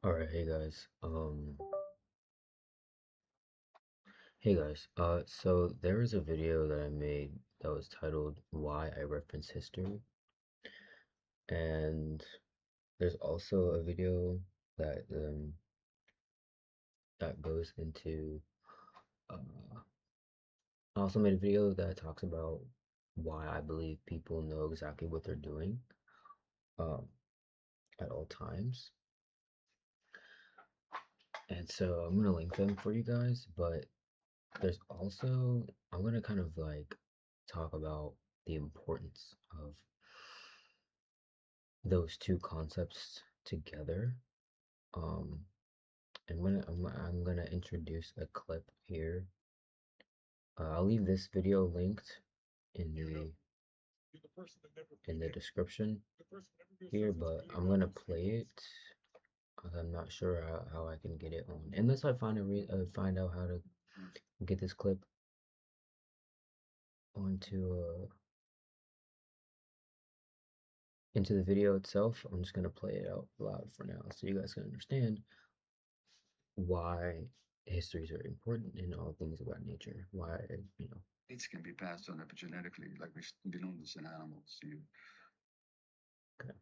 All right, hey guys. So there was a video that I made that was titled "Why I Reference History," and there's also a video that goes into. I also made a video that talks about why I believe people know exactly what they're doing um, at all times, and so I'm gonna link them for you guys. But there's also I'm gonna kind of like talk about the importance of those two concepts together. Um, I'm gonna introduce a clip here. I'll leave this video linked in the description here, but I'm gonna play it. I'm not sure how I can get it on, unless I find out how to get this clip onto into the video itself. I'm just gonna play it out loud for now, so you guys can understand why history is very important in all things about nature. Why, you know. Traits can be passed on epigenetically, like we know this in animals. Okay.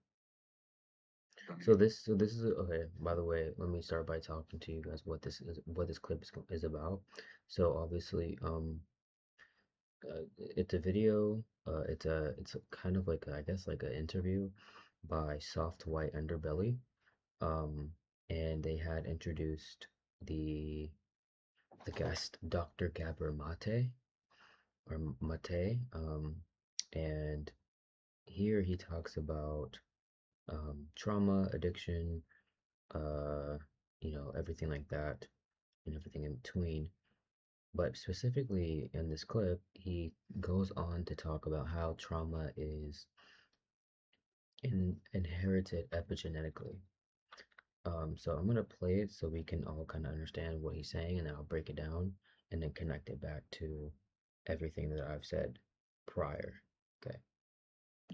From So this is okay. By the way, let me start by talking to you guys what this clip is about. So obviously, it's a video. It's a kind of like I guess like an interview by Soft White Underbelly. Um, and they had introduced the the guest Dr. Gabor Mate or Mate. And here he talks about trauma, addiction, uh, everything like that, and everything in between. But specifically in this clip, he goes on to talk about how trauma is inherited epigenetically. So I'm gonna play it so we can all kind of understand what he's saying, and then I'll break it down and then connect it back to everything that I've said prior. Okay.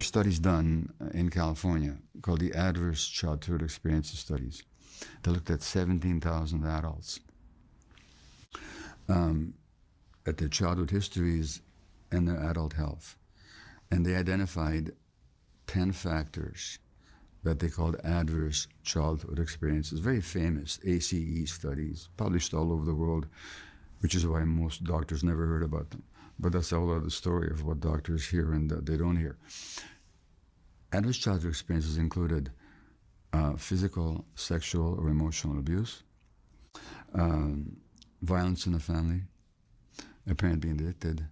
studies done in California called the Adverse Childhood Experiences Studies. They looked at 17,000 adults at their childhood histories and their adult health. And they identified 10 factors that they called adverse childhood experiences. Very famous ACE studies, published all over the world, which is why most doctors never heard about them. But that's a whole other story of what doctors hear and they don't hear. Adverse childhood experiences included physical, sexual, or emotional abuse, violence in the family, a parent being addicted,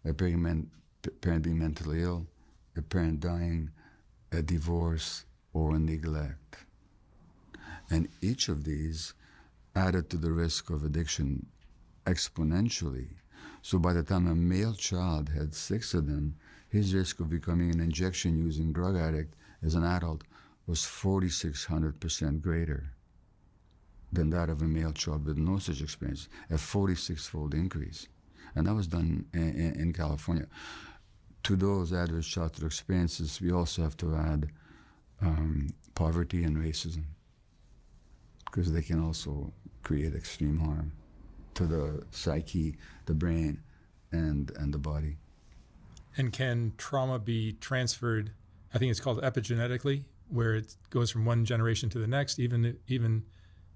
a parent being mentally ill, a parent dying, a divorce, or a neglect. And each of these added to the risk of addiction exponentially. So by the time a male child had 6 of them, his risk of becoming an injection-using drug addict as an adult was 4,600% greater than that of a male child with no such experience, a 46-fold increase. And that was done in California. To those adverse childhood experiences, we also have to add poverty and racism, because they can also create extreme harm to the psyche, the brain, and the body. And can trauma be transferred? I think it's called epigenetically, where it goes from one generation to the next, even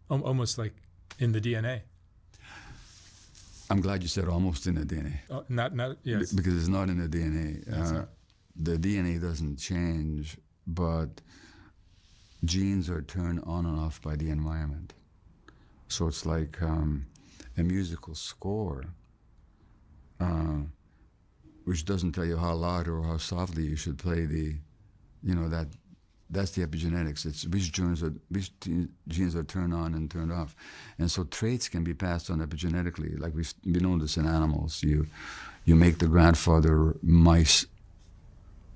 almost like in the DNA. I'm glad you said almost in the DNA. Oh, not yes. Because it's not in the DNA. The DNA doesn't change, but genes are turned on and off by the environment. So it's like a musical score, which doesn't tell you how loud or how softly you should play that's the epigenetics. It's which genes are turned on and turned off. And so traits can be passed on epigenetically. Like we know this in animals. You make the grandfather mice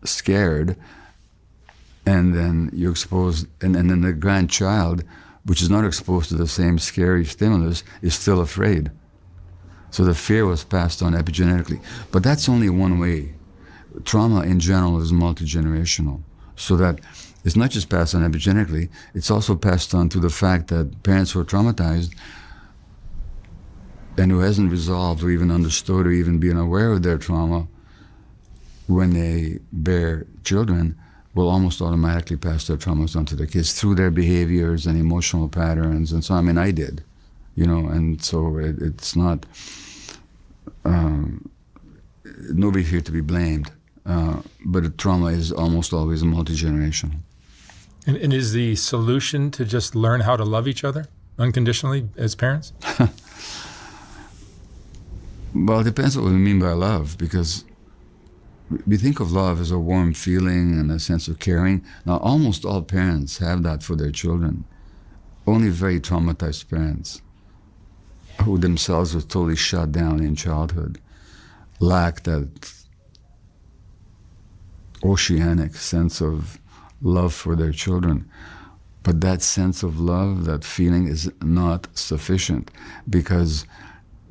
scared, and then you expose, and then the grandchild, which is not exposed to the same scary stimulus, is still afraid. So the fear was passed on epigenetically. But that's only one way. Trauma in general is multi-generational, so that It's not just passed on epigenetically, it's also passed on to the fact that parents who are traumatized and who hasn't resolved or even understood or even been aware of their trauma when they bear children will almost automatically pass their traumas on to their kids through their behaviors and emotional patterns. And so, I mean, I did, and so it's not, nobody's here to be blamed. But trauma is almost always multi-generational. And is the solution to just learn how to love each other unconditionally as parents? Well, it depends what we mean by love, because we think of love as a warm feeling and a sense of caring. Now, almost all parents have that for their children. Only very traumatized parents who themselves were totally shut down in childhood lack that oceanic sense of love for their children. But that sense of love, that feeling, is not sufficient, because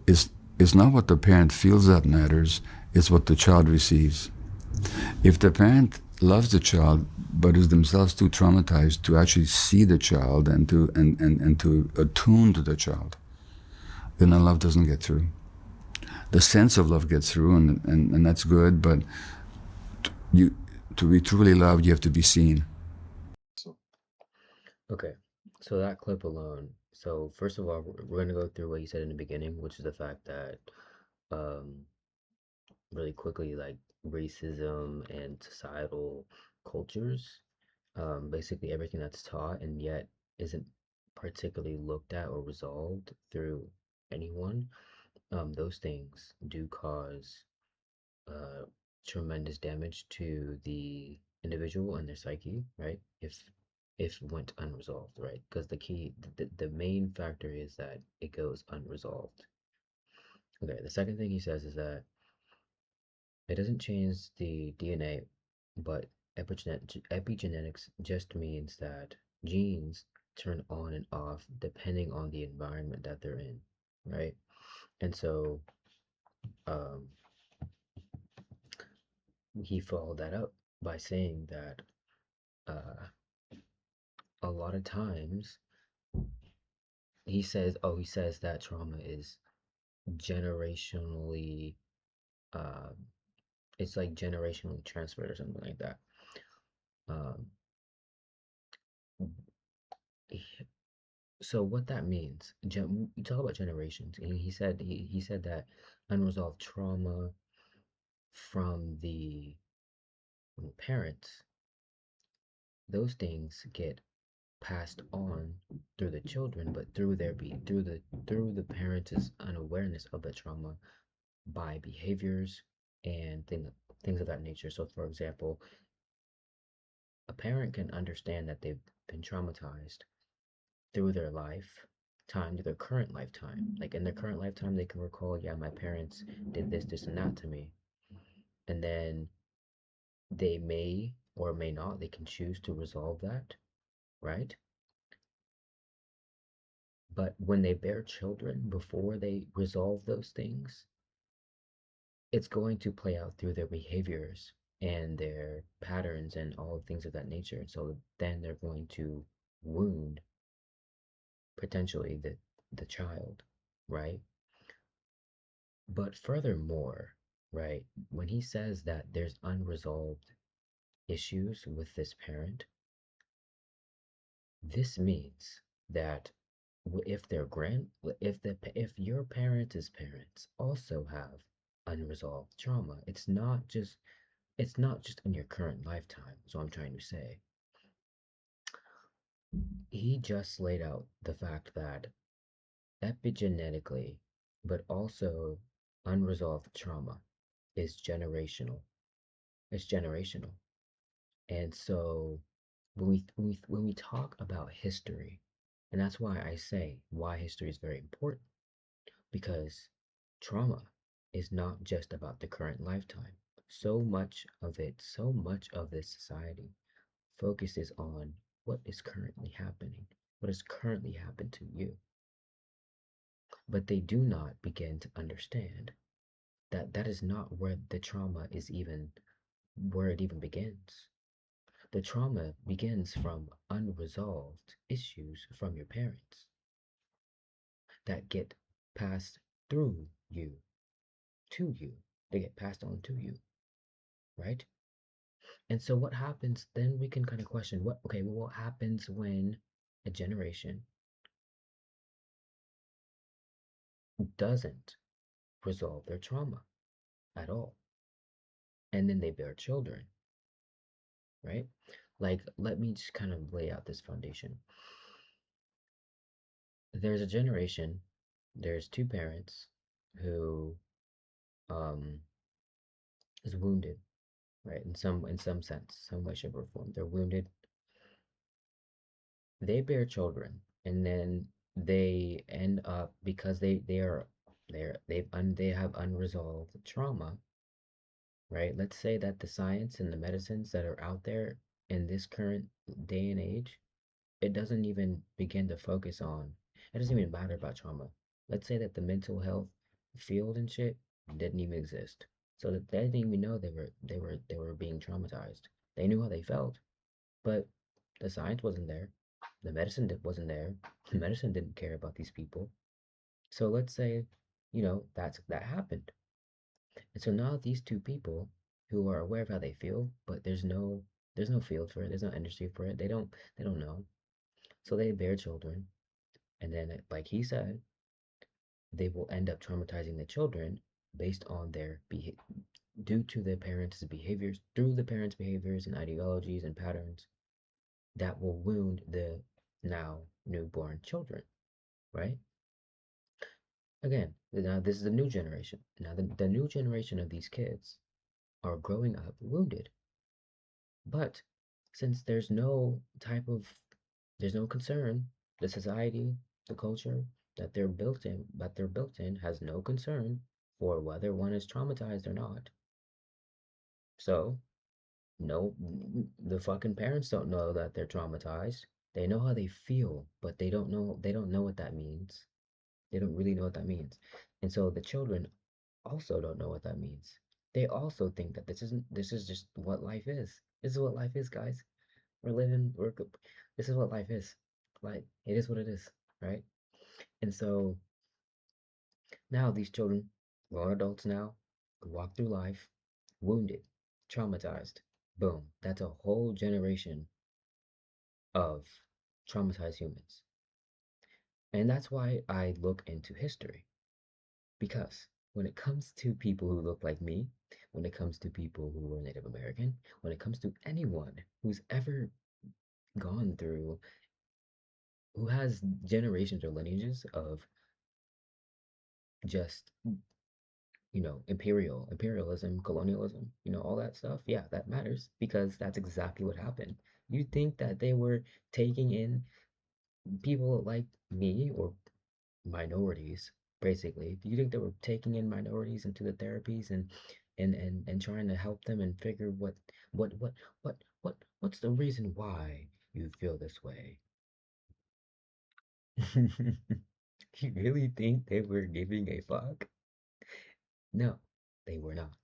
it's not what the parent feels that matters, it's what the child receives. If the parent loves the child but is themselves too traumatized to actually see the child and to attune to the child, then the love doesn't get through. The sense of love gets through, and that's good, but you to be truly loved, you have to be seen. Okay, so that clip alone. So first of all, we're gonna go through what you said in the beginning, which is the fact that, um, really quickly, like racism and societal cultures, basically everything that's taught and yet isn't particularly looked at or resolved through anyone. Those things do cause uh, tremendous damage to the individual and their psyche, right? If went unresolved, right? Because the main factor is that it goes unresolved. Okay, the second thing he says is that it doesn't change the DNA, but epigenetics just means that genes turn on and off depending on the environment that they're in, right? And so um, he followed that up by saying that uh, a lot of times he says that trauma is generationally, uh, it's like generationally transferred or something like that. Um, so what that means, you talk about generations, and he said that unresolved trauma from the parents, those things get passed on through the children, but through the parents' unawareness of the trauma by behaviors and things of that nature. So, for example, a parent can understand that they've been traumatized through their lifetime, to their current lifetime. Like in their current lifetime, they can recall, yeah, my parents did this, and that to me. And then they may or may not, they can choose to resolve that, right? But when they bear children, before they resolve those things, it's going to play out through their behaviors and their patterns and all things of that nature. So then they're going to wound potentially the child, right? But furthermore, right, when he says that there's unresolved issues with this parent, this means that if their grand if your parents' parents also have unresolved trauma, it's not just in your current lifetime. So I'm trying to say, he just laid out the fact that epigenetically, but also unresolved trauma is generational. It's generational. And so when we talk about history, and that's why I say why history is very important, because trauma is not just about the current lifetime. So much of this society focuses on what is currently happening, what has currently happened to you. But they do not begin to understand that that is not where the trauma is even, where it even begins. The trauma begins from unresolved issues from your parents that get passed through you to you. They get passed on to you, right? And so what happens then we can kind of question what happens when a generation doesn't resolve their trauma at all and then they bear children, right? Like let me just kind of lay out this foundation. There's a generation, there's two parents who um is wounded, right? In some sense, some way, shape, or form. They're wounded. They bear children, and then they end up because they have unresolved trauma, right? Let's say that the science and the medicines that are out there in this current day and age, it doesn't even begin to focus on. It doesn't even matter about trauma. Let's say that the mental health field and shit didn't even exist. So that they didn't even know they were being traumatized. They knew how they felt, but the science wasn't there. The medicine wasn't there. The medicine didn't care about these people. So let's say, that happened. And so now these two people who are aware of how they feel, but there's no field for it. There's no industry for it. They don't know. So they bear children, and then like he said, they will end up traumatizing the children based on their due to the parents' behaviors, through the parents' behaviors and ideologies and patterns that will wound the now newborn children, right? Again, now this is a new generation. Now, the new generation of these kids are growing up wounded. But since there's no concern, the society, the culture that they're built in has no concern for whether one is traumatized or not. So, no, the fucking parents don't know that they're traumatized. They know how they feel, but they don't know what that means. They don't really know what that means. And so the children also don't know what that means. They also think that this is just what life is. This is what life is, guys. This is what life is. Like it is what it is, right? And so now these children, grown adults now, walk through life wounded, traumatized. Boom. That's a whole generation of traumatized humans. And that's why I look into history. Because when it comes to people who look like me, when it comes to people who are Native American, when it comes to anyone who's ever gone through, who has generations or lineages of just, imperialism, colonialism, all that stuff, yeah, that matters because that's exactly what happened. You think that they were taking in people like me or minorities, basically. Do you think they were taking in minorities into the therapies and trying to help them and figure what what what's the reason why you feel this way? You really think they were giving a fuck? No, they were not.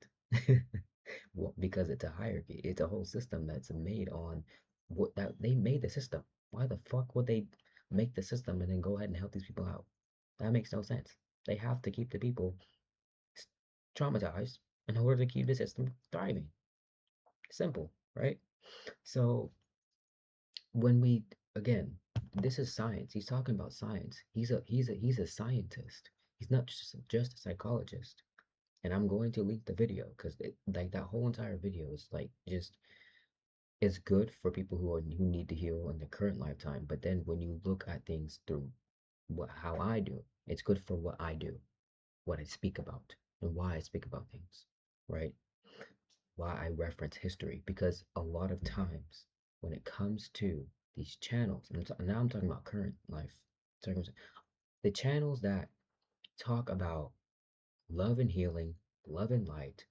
Well, because it's a hierarchy. It's a whole system that's made on what that they made the system. Why the fuck would they make the system and then go ahead and help these people out? That makes no sense. They have to keep the people traumatized in order to keep the system thriving. Simple, right? So when we again, this is science. He's talking about science. He's a scientist. He's not just a psychologist. And I'm going to link the video because like that whole entire video is like just it's good for people who need to heal in the current lifetime. But then when you look at things through how I do, it's good for what I do, what I speak about, and why I speak about things, right? Why I reference history because a lot of times when it comes to these channels, and now I'm talking about current life circumstances, the channels that talk about love and healing, love and light,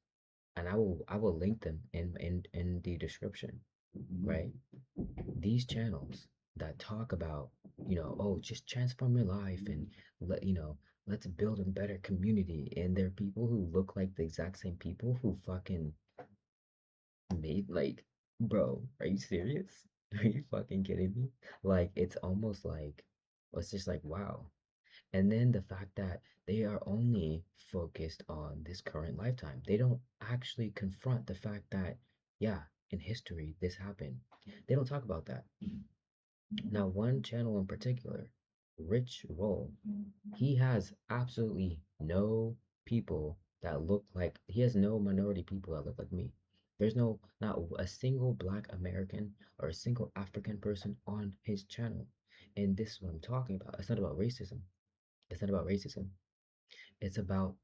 and I will link them in the description, right? These channels that talk about, oh, just transform your life and let's build a better community. And there are people who look like the exact same people who fucking made like Bro, are you serious? Are you fucking kidding me? Like, it's almost like, it's just like, wow. And then the fact that they are only focused on this current lifetime. They don't actually confront the fact that, yeah, in history, this happened. They don't talk about that. Now, one channel in particular, Rich Roll, he has absolutely no people that look like, he has no minority people that look like me. There's no, not a single black American or a single African person on his channel. And this is what I'm talking about. It's not about racism. It's not about racism. It's about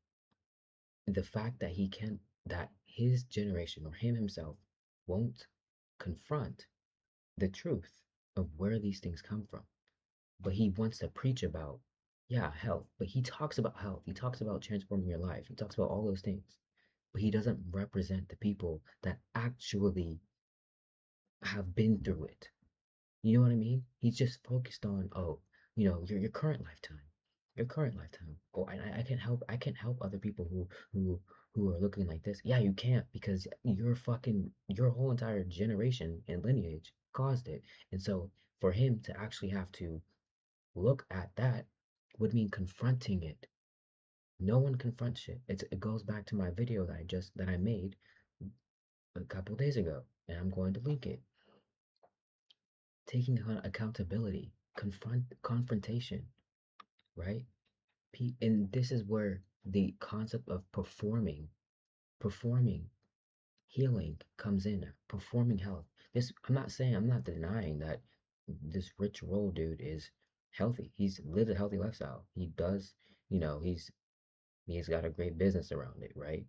the fact that that his generation or him himself won't confront the truth of where these things come from. But he wants to preach about, yeah, health. But he talks about health. He talks about transforming your life. He talks about all those things. But he doesn't represent the people that actually have been through it. You know what I mean? He's just focused on, oh, your current lifetime. Your current lifetime. Oh, I can't help other people who are looking like this. Yeah, you can't because your whole entire generation and lineage caused it. And so for him to actually have to look at that would mean confronting it. No one confronts it. It goes back to my video that I made a couple days ago, and I'm going to link it. Taking on accountability, confrontation, right? And this is where the concept of performing healing comes in. Performing health. I'm not denying that this rich roll dude is healthy. He's lived a healthy lifestyle. He does, you know, he's got a great business around it, right?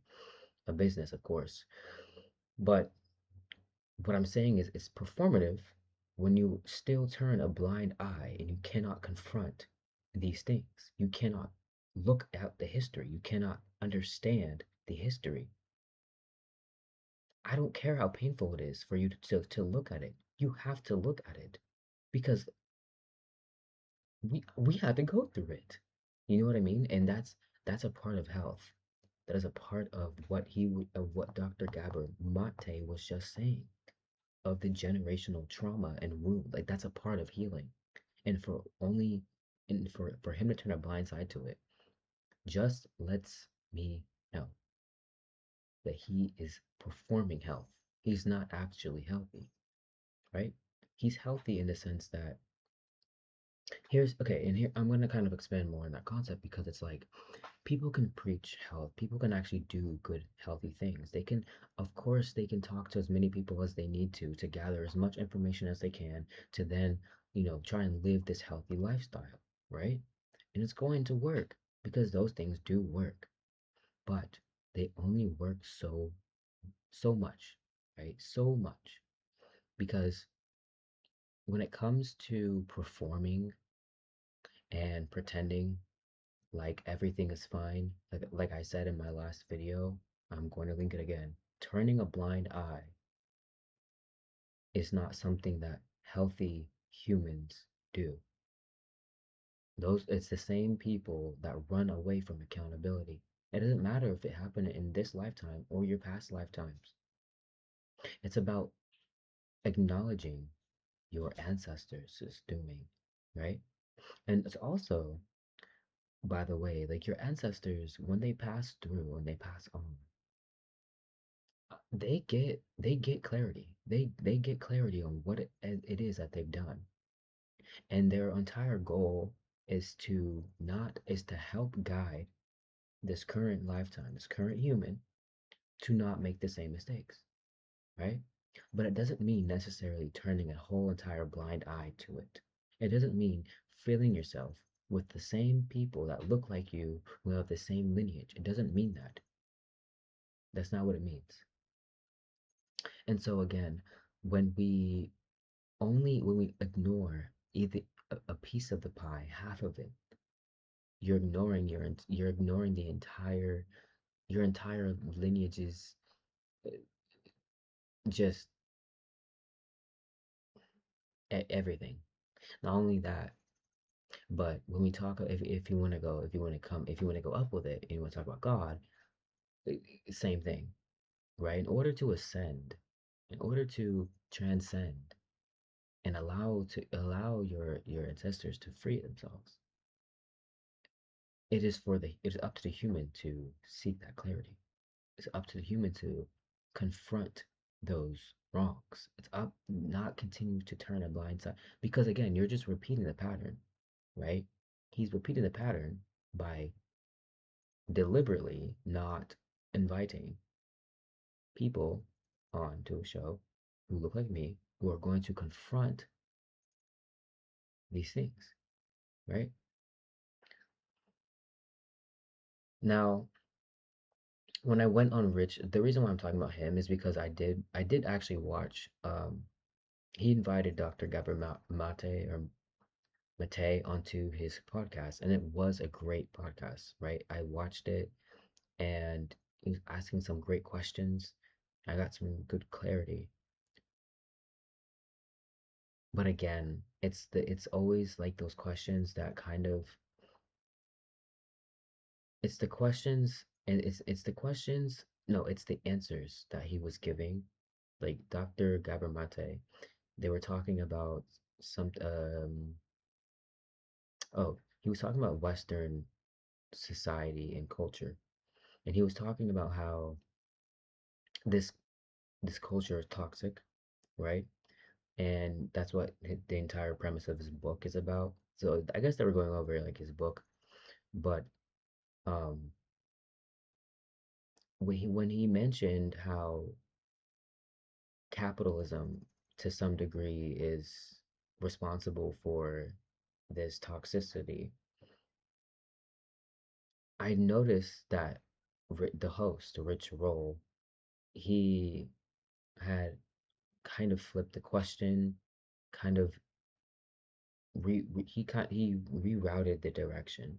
A business, of course. But what I'm saying is it's performative when you still turn a blind eye and you cannot confront these things. You cannot look at the history. You cannot understand the history. I don't care how painful it is for you to look at it. You have to look at it because we had to go through it. You know what I mean? And that's a part of health. That is a part of what Dr. Gabor Mate was just saying, of the generational trauma and wound. Like that's a part of healing. And for him to turn a blind side to it just lets me know that he is performing health. He's not actually healthy, right? He's healthy in the sense that here's okay, and here I'm gonna kind of expand more on that concept because it's like people can preach health. People can actually do good, healthy things. Of course, they can talk to as many people as they need to gather as much information as they can to then, try and live this healthy lifestyle, right? And it's going to work because those things do work, but they only work so much, right? So much because when it comes to performing and pretending like everything is fine. Like I said in my last video, I'm going to link it again. Turning a blind eye is not something that healthy humans do. It's the same people that run away from accountability. It doesn't matter if it happened in this lifetime or your past lifetimes. It's about acknowledging your ancestors' doing, right? And it's also, by the way, like your ancestors, when they pass through and they pass on, they get clarity. They get clarity on what it is that they've done, and their entire goal is to help guide this current lifetime, this current human, to not make the same mistakes, right? But it doesn't mean necessarily turning a whole entire blind eye to it. It doesn't mean filling yourself with the same people that look like you who have the same lineage. It doesn't mean that. That's not what it means. And so again, when we when we ignore either a piece of the pie, half of it, you're ignoring the entire lineage's uh, just everything. Not only that, but when we talk, if you want to go, if you want to go up with it, and you want to talk about God, same thing, right? In order to ascend, in order to transcend and allow your ancestors to free themselves, it is up to the human to seek that clarity. It's up to the human to confront those wrongs. It's up not continue to turn a blind side because again, you're just repeating the pattern, right? He's repeating the pattern by deliberately not inviting people onto a show who look like me who are going to confront these things, right? Now, when I went on Rich, the reason why I'm talking about him is because I did actually watch he invited Dr. Gabor Mate or Mate onto his podcast, and it was a great podcast, right? I watched it, and he was asking some great questions. I got some good clarity, but again, it's always like those questions that kind of it's the questions and it's the questions no, it's the answers that he was giving. Like Dr. Gabor Mate, they were talking about some oh, he was talking about Western society and culture. And he was talking about how this this culture is toxic, right? And that's what the entire premise of his book is about. So I guess they were going over like his book, but um, when he mentioned how capitalism to some degree is responsible for this toxicity, I noticed that the host, Rich Roll, he had kind of flipped the question, kind of he rerouted the direction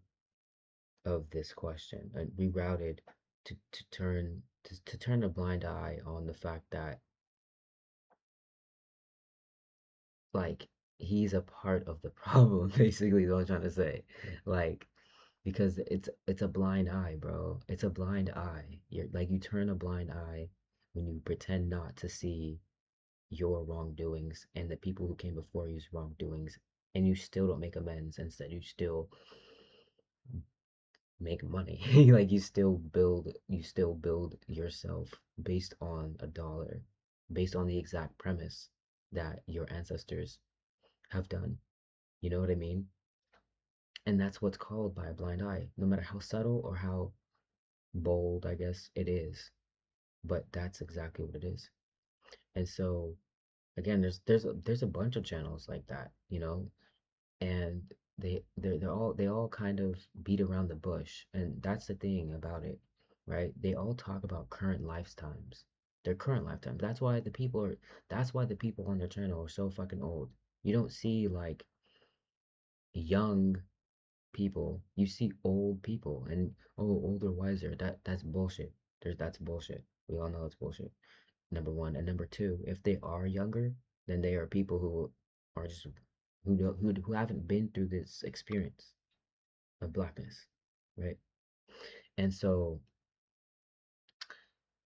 of this question and rerouted to turn a blind eye on the fact that like he's a part of the problem basically is what I'm trying to say. Like because it's a blind eye, bro. It's a blind eye. You're like you turn a blind eye when you pretend not to see your wrongdoings and the people who came before you's wrongdoings, and you still don't make amends. Instead, you still make money. Like you still build yourself based on a dollar, based on the exact premise that your ancestors have done. You know what I mean? And that's what's called by a blind eye, no matter how subtle or how bold, I guess it is. But that's exactly what it is. And so again, there's a bunch of channels like that, and they all kind of beat around the bush, and that's the thing about it, right? They all talk about current lifetimes, their current lifetimes. That's why the people on their channel are so fucking old. You don't see like young people, you see old people, and oh, older, wiser. That's bullshit. That's bullshit. We all know it's bullshit. Number one, and number two, if they are younger, then they are people who are just who haven't been through this experience of blackness, right? And so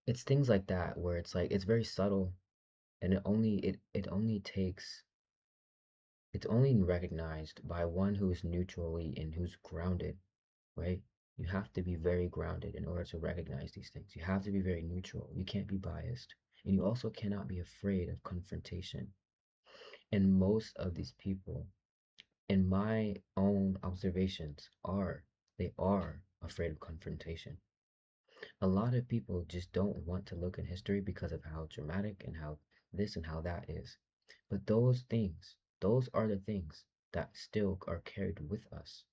it's things like that where it's like it's very subtle, and it only takes it's only recognized by one who is neutrally and who's grounded, right? You have to be very grounded in order to recognize these things. You have to be very neutral. You can't be biased, and you also cannot be afraid of confrontation. And most of these people, in my own observations, they are afraid of confrontation. A lot of people just don't want to look at history because of how dramatic and how this and how that is. But those are the things that still are carried with us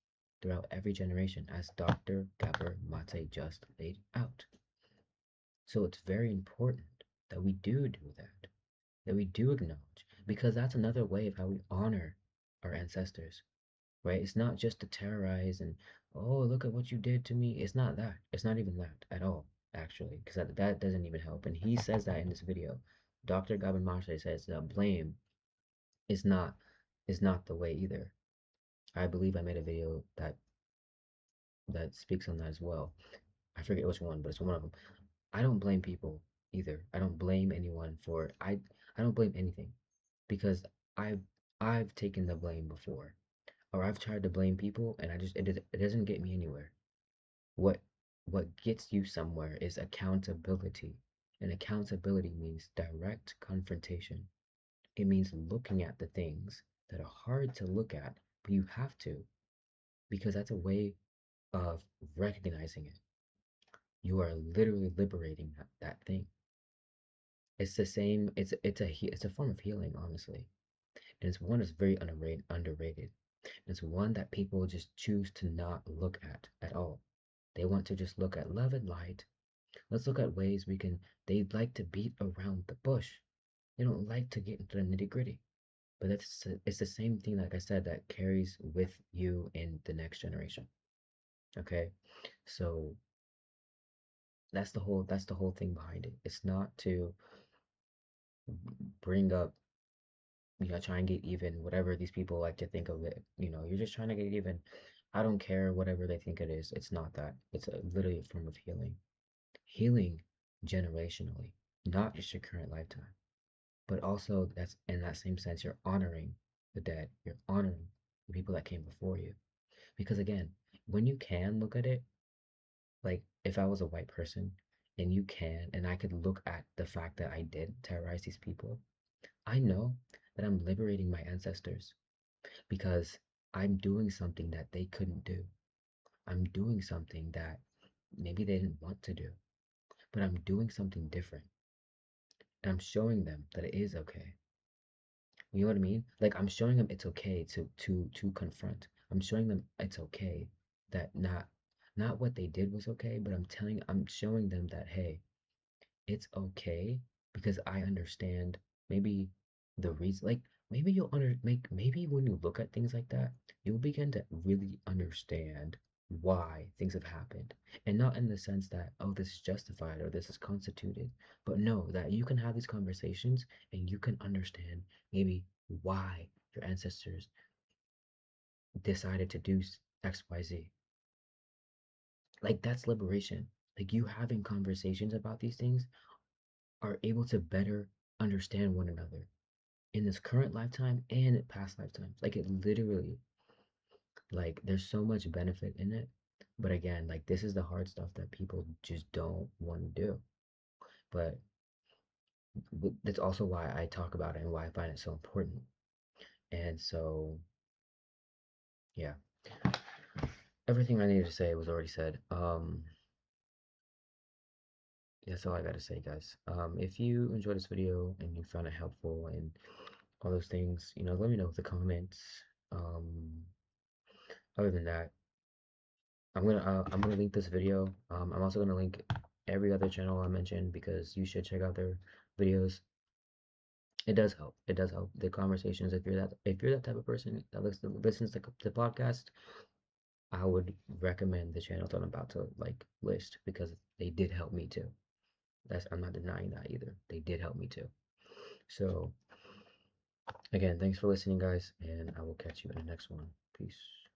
throughout every generation, as Dr. Gabor Mate just laid out. So it's very important that we do that we do acknowledge, because that's another way of how we honor our ancestors, right? It's not just to terrorize and, oh, look at what you did to me. It's not that. It's not even that at all, actually, because that doesn't even help. And he says that in this video. Dr. Gabor Mate says that blame is not is not the way either. I believe I made a video that speaks on that as well. I forget which one, but it's one of them. I don't blame people either. I don't blame anyone for I don't blame anything because I've I've taken the blame before, or I've tried to blame people and it doesn't get me anywhere. What what gets you somewhere is accountability. And accountability means direct confrontation. It means looking at the things that are hard to look at, but you have to because that's a way of recognizing it. You are literally liberating that thing. It's the same. It's a form of healing, honestly, and it's one that's very underrated. It's one that people just choose to not look at all. They want to just look at love and light. Let's look at ways we can. They like to beat around the bush. They don't like to get into the nitty gritty. But it's the same thing, like I said, that carries with you in the next generation. Okay, so that's the whole thing behind it. It's not to bring up, try and get even, whatever these people like to think of it. You're just trying to get even. I don't care whatever they think it is. It's not that. It's literally a form of healing. Healing generationally, not just your current lifetime, but also that's in that same sense, you're honoring the dead. You're honoring the people that came before you. Because again, when you can look at it, like if I was a white person and I could look at the fact that I did terrorize these people, I know that I'm liberating my ancestors because I'm doing something that they couldn't do. I'm doing something that maybe they didn't want to do, but I'm doing something different. And I'm showing them that it is okay. You know what I mean? Like I'm showing them it's okay to confront. I'm showing them it's okay that not what they did was okay, but I'm showing them that hey, it's okay because I understand maybe the reason, like maybe you'll maybe when you look at things like that, you'll begin to really understand why things have happened. And not in the sense that, oh, this is justified or this is constituted, but no, that you can have these conversations and you can understand maybe why your ancestors decided to do XYZ. Like that's liberation. Like you having conversations about these things are able to better understand one another in this current lifetime and past lifetimes. Like it literally, like there's so much benefit in it. But again, like this is the hard stuff that people just don't want to do. But that's also why I talk about it and why I find it so important. And so, yeah, everything I needed to say was already said. That's all I gotta say, guys. If you enjoyed this video and you found it helpful and all those things, let me know in the comments. Um, Other than that, I'm gonna link this video. I'm also gonna link every other channel I mentioned because you should check out their videos. It does help. It does help the conversations. If you're that type of person that listens to the podcast, I would recommend the channels I'm about to like list because they did help me too. I'm not denying that either. They did help me too. So again, thanks for listening, guys, and I will catch you in the next one. Peace.